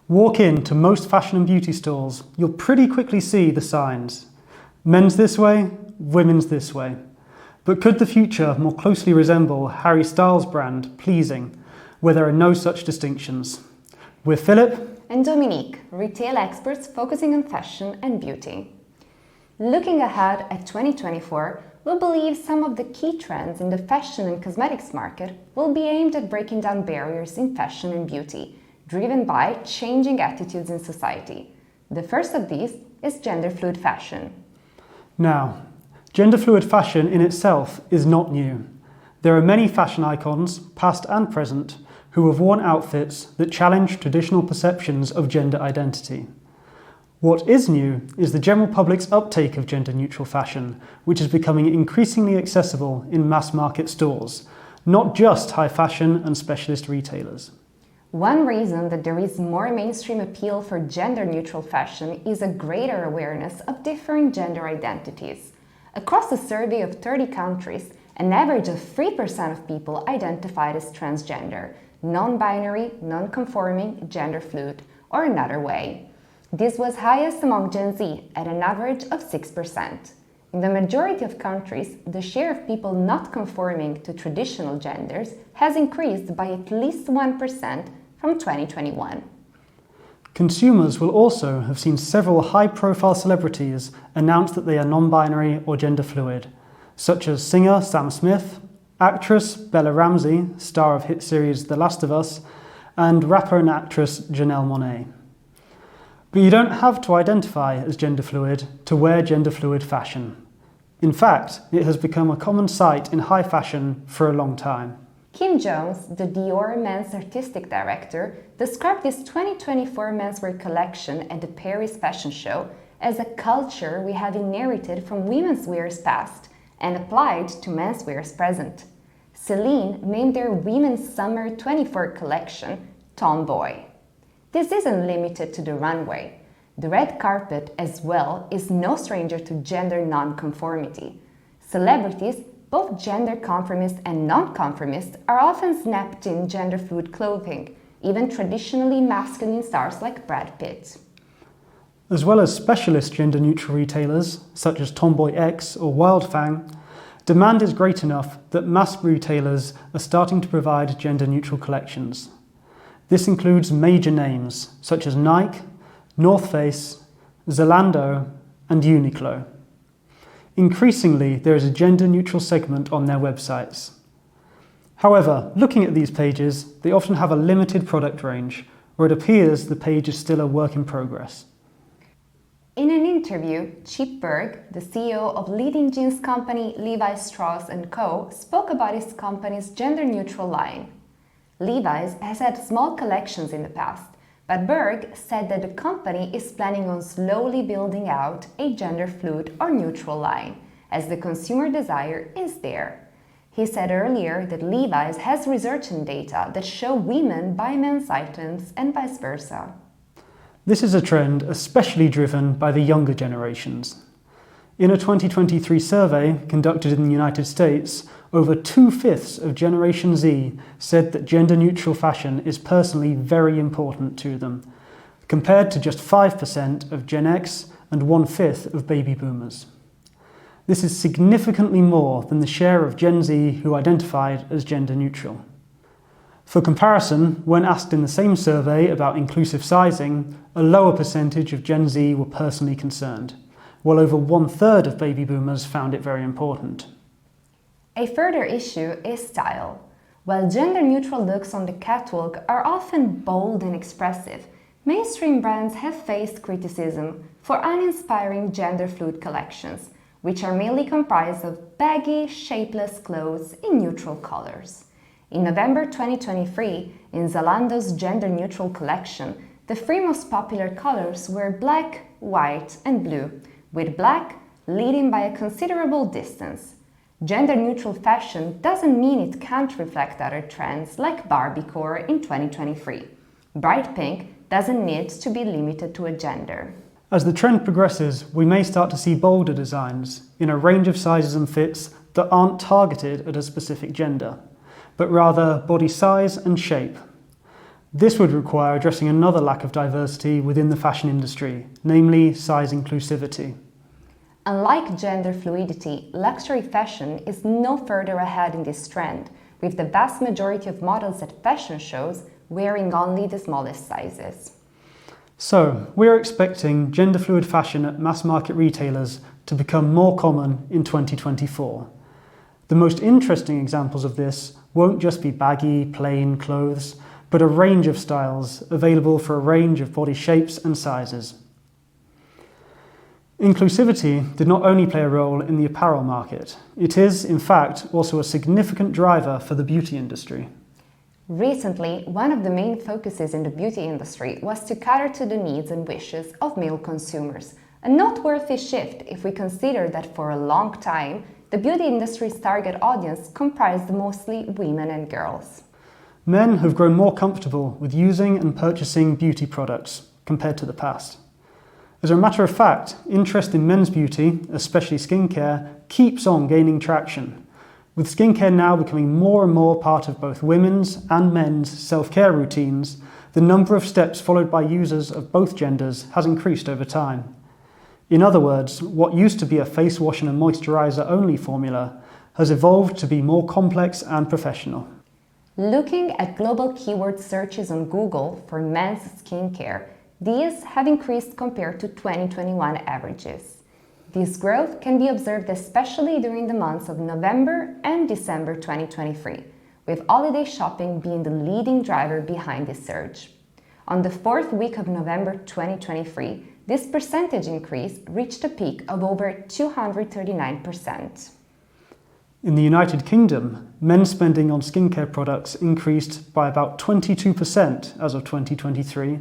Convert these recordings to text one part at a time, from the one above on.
Walk into most fashion and beauty stores, you'll pretty quickly see the signs. Men's this way, women's this way. But could the future more closely resemble Harry Styles' brand, Pleasing, where there are no such distinctions? We're Philip and Dominique, retail experts focusing on fashion and beauty. Looking ahead at 2024, we believe some of the key trends in the fashion and cosmetics market will be aimed at breaking down barriers in fashion and beauty, driven by changing attitudes in society. The first of these is gender-fluid fashion. Now, gender-fluid fashion in itself is not new. There are many fashion icons, past and present, who have worn outfits that challenge traditional perceptions of gender identity. What is new is the general public's uptake of gender-neutral fashion, which is becoming increasingly accessible in mass-market stores, not just high fashion and specialist retailers. One reason that there is more mainstream appeal for gender-neutral fashion is a greater awareness of different gender identities. Across a survey of 30 countries, an average of 3% of people identified as transgender, non-binary, non-conforming, gender-fluid, or another way. This was highest among Gen Z at an average of 6%. In the majority of countries, the share of people not conforming to traditional genders has increased by at least 1% from 2021. Consumers will also have seen several high-profile celebrities announce that they are non-binary or gender-fluid, such as singer Sam Smith, actress Bella Ramsey, star of hit series The Last of Us, and rapper and actress Janelle Monáe. But you don't have to identify as gender-fluid to wear gender-fluid fashion. In fact, it has become a common sight in high fashion for a long time. Kim Jones, the Dior men's artistic director, described this 2024 menswear collection at the Paris Fashion Show as a culture we have inherited from women's wear's past and applied to menswear's present. Celine named their Women's Summer 24 collection Tomboy. This isn't limited to the runway. The red carpet as well is no stranger to gender non-conformity. Celebrities, both gender conformist and non-conformist, are often snapped in gender-fluid clothing, even traditionally masculine stars like Brad Pitt. As well as specialist gender-neutral retailers, such as Tomboy X or Wildfang, demand is great enough that mass retailers are starting to provide gender-neutral collections. This includes major names such as Nike, North Face, Zalando, and Uniqlo. Increasingly, there is a gender-neutral segment on their websites. However, looking at these pages, they often have a limited product range, or it appears the page is still a work in progress. In an interview, Chip Bergh, the CEO of leading jeans company Levi Strauss & Co., spoke about his company's gender-neutral line. Levi's has had small collections in the past, but Bergh said that the company is planning on slowly building out a gender-fluid or neutral line, as the consumer desire is there. He said earlier that Levi's has research and data that show women buy men's items and vice versa. This is a trend especially driven by the younger generations. In a 2023 survey conducted in the United States, over 2/5 of Generation Z said that gender-neutral fashion is personally very important to them, compared to just 5% of Gen X and 1/5 of baby boomers. This is significantly more than the share of Gen Z who identified as gender-neutral. For comparison, when asked in the same survey about inclusive sizing, a lower percentage of Gen Z were personally concerned, while over 1/3 of baby boomers found it very important. A further issue is style. While gender-neutral looks on the catwalk are often bold and expressive, mainstream brands have faced criticism for uninspiring gender-fluid collections, which are mainly comprised of baggy, shapeless clothes in neutral colors. In November 2023, in Zalando's gender-neutral collection, the three most popular colors were black, white, and blue, with black leading by a considerable distance. Gender-neutral fashion doesn't mean it can't reflect other trends like Barbiecore in 2023. Bright pink doesn't need to be limited to a gender. As the trend progresses, we may start to see bolder designs in a range of sizes and fits that aren't targeted at a specific gender. but rather body size and shape. This would require addressing another lack of diversity within the fashion industry, namely size inclusivity. Unlike gender fluidity, luxury fashion is no further ahead in this trend, with the vast majority of models at fashion shows wearing only the smallest sizes. So, we're expecting gender fluid fashion at mass market retailers to become more common in 2024. The most interesting examples of this won't just be baggy, plain clothes, but a range of styles available for a range of body shapes and sizes. Inclusivity did not only play a role in the apparel market, it is, in fact, also a significant driver for the beauty industry. Recently, one of the main focuses in the beauty industry was to cater to the needs and wishes of male consumers, a noteworthy shift if we consider that for a long time, the beauty industry's target audience comprised mostly women and girls. Men have grown more comfortable with using and purchasing beauty products compared to the past. As a matter of fact, interest in men's beauty, especially skincare, keeps on gaining traction, with skincare now becoming more and more part of both women's and men's self-care routines. The number of steps followed by users of both genders has increased over time. In other words, what used to be a face wash and a moisturizer only formula has evolved to be more complex and professional. Looking at global keyword searches on Google for men's skincare, these have increased compared to 2021 averages. This growth can be observed especially during the months of November and December 2023, with holiday shopping being the leading driver behind this surge. On the fourth week of November 2023, this percentage increase reached a peak of over 239%. In the United Kingdom, men's spending on skincare products increased by about 22% as of 2023,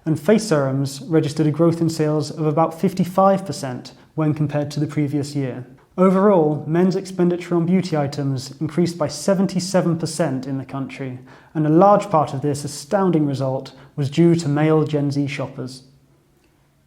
and face serums registered a growth in sales of about 55% when compared to the previous year. Overall, men's expenditure on beauty items increased by 77% in the country, and a large part of this astounding result was due to male Gen Z shoppers.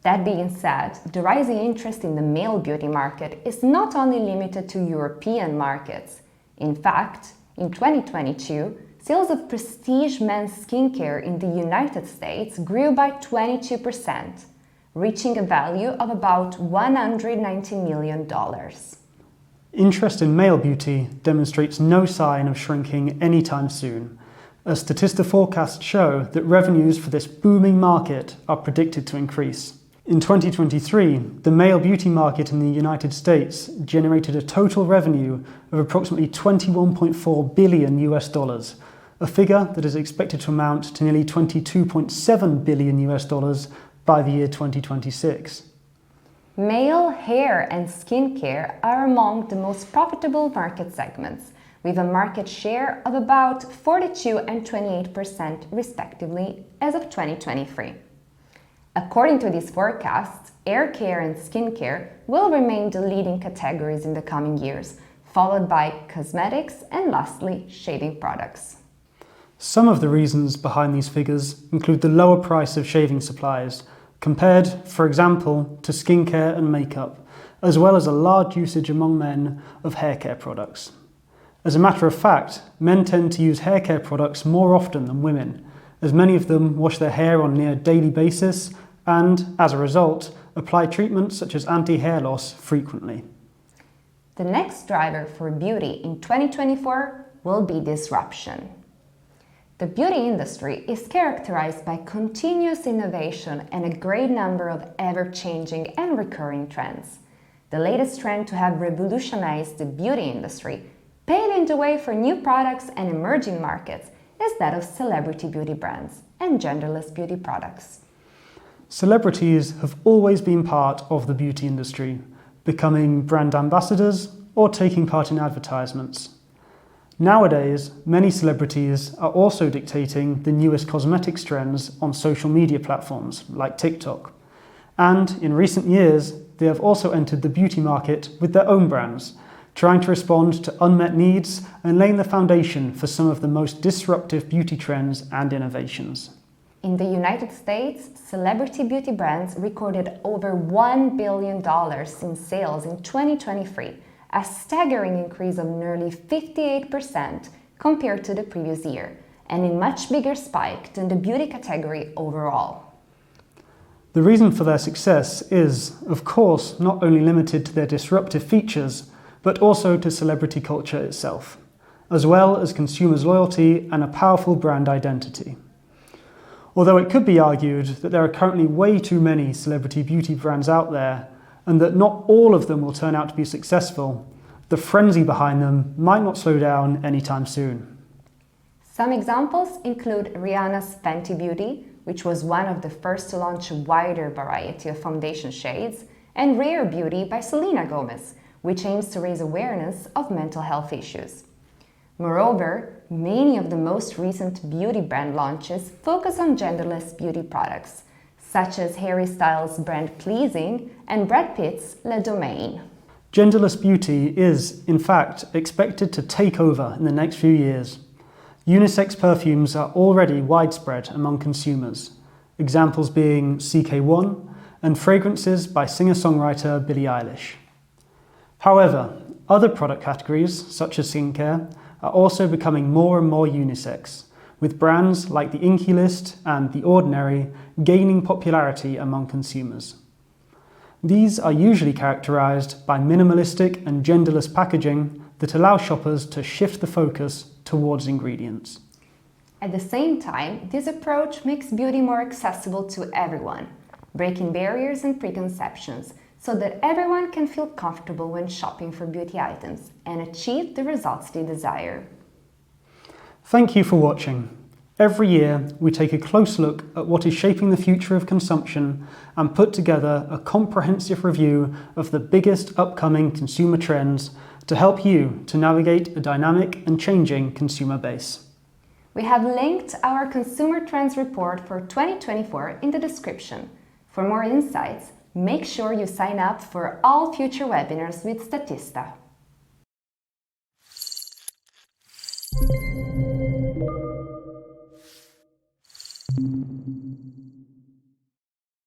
That being said, the rising interest in the male beauty market is not only limited to European markets. In fact, in 2022, sales of prestige men's skincare in the United States grew by 22%, reaching a value of about $190 million. Interest in male beauty demonstrates no sign of shrinking anytime soon, as Statista forecasts show that revenues for this booming market are predicted to increase. In 2023, the male beauty market in the United States generated a total revenue of approximately $21.4 billion, a figure that is expected to amount to nearly $22.7 billion by the year 2026. Male hair and skincare are among the most profitable market segments, with a market share of about 42% and 28% respectively as of 2023. According to these forecasts, hair care and skincare will remain the leading categories in the coming years, followed by cosmetics and lastly, shaving products. Some of the reasons behind these figures include the lower price of shaving supplies, compared, for example, to skincare and makeup, as well as a large usage among men of hair care products. As a matter of fact, men tend to use hair care products more often than women, as many of them wash their hair on a near daily basis and, as a result, apply treatments such as anti-hair loss frequently. The next driver for beauty in 2024 will be disruption. The beauty industry is characterized by continuous innovation and a great number of ever-changing and recurring trends. The latest trend to have revolutionized the beauty industry, paving the way for new products and emerging markets, is that of celebrity beauty brands and genderless beauty products. Celebrities have always been part of the beauty industry, becoming brand ambassadors or taking part in advertisements. Nowadays, many celebrities are also dictating the newest cosmetics trends on social media platforms like TikTok. And in recent years, they have also entered the beauty market with their own brands, trying to respond to unmet needs and laying the foundation for some of the most disruptive beauty trends and innovations. In the United States, celebrity beauty brands recorded over $1 billion in sales in 2023, a staggering increase of nearly 58% compared to the previous year, and a much bigger spike than the beauty category overall. The reason for their success is, of course, not only limited to their disruptive features, but also to celebrity culture itself, as well as consumers' loyalty and a powerful brand identity. Although it could be argued that there are currently way too many celebrity beauty brands out there, and that not all of them will turn out to be successful, the frenzy behind them might not slow down anytime soon. Some examples include Rihanna's Fenty Beauty, which was one of the first to launch a wider variety of foundation shades, and Rare Beauty by Selena Gomez, which aims to raise awareness of mental health issues. Moreover, many of the most recent beauty brand launches focus on genderless beauty products, such as Harry Styles' brand Pleasing and Brad Pitt's Le Domaine. Genderless beauty is, in fact, expected to take over in the next few years. Unisex perfumes are already widespread among consumers, examples being CK1 and fragrances by singer-songwriter Billie Eilish. However, other product categories, such as skincare, are also becoming more and more unisex, with brands like the Inkey List and The Ordinary gaining popularity among consumers. These are usually characterized by minimalistic and genderless packaging that allow shoppers to shift the focus towards ingredients. At the same time, this approach makes beauty more accessible to everyone, breaking barriers and preconceptions so that everyone can feel comfortable when shopping for beauty items and achieve the results they desire. Thank you for watching. Every year, we take a close look at what is shaping the future of consumption and put together a comprehensive review of the biggest upcoming consumer trends to help you to navigate a dynamic and changing consumer base. We have linked our Consumer Trends Report for 2024 in the description. For more insights, make sure you sign up for all future webinars with Statista.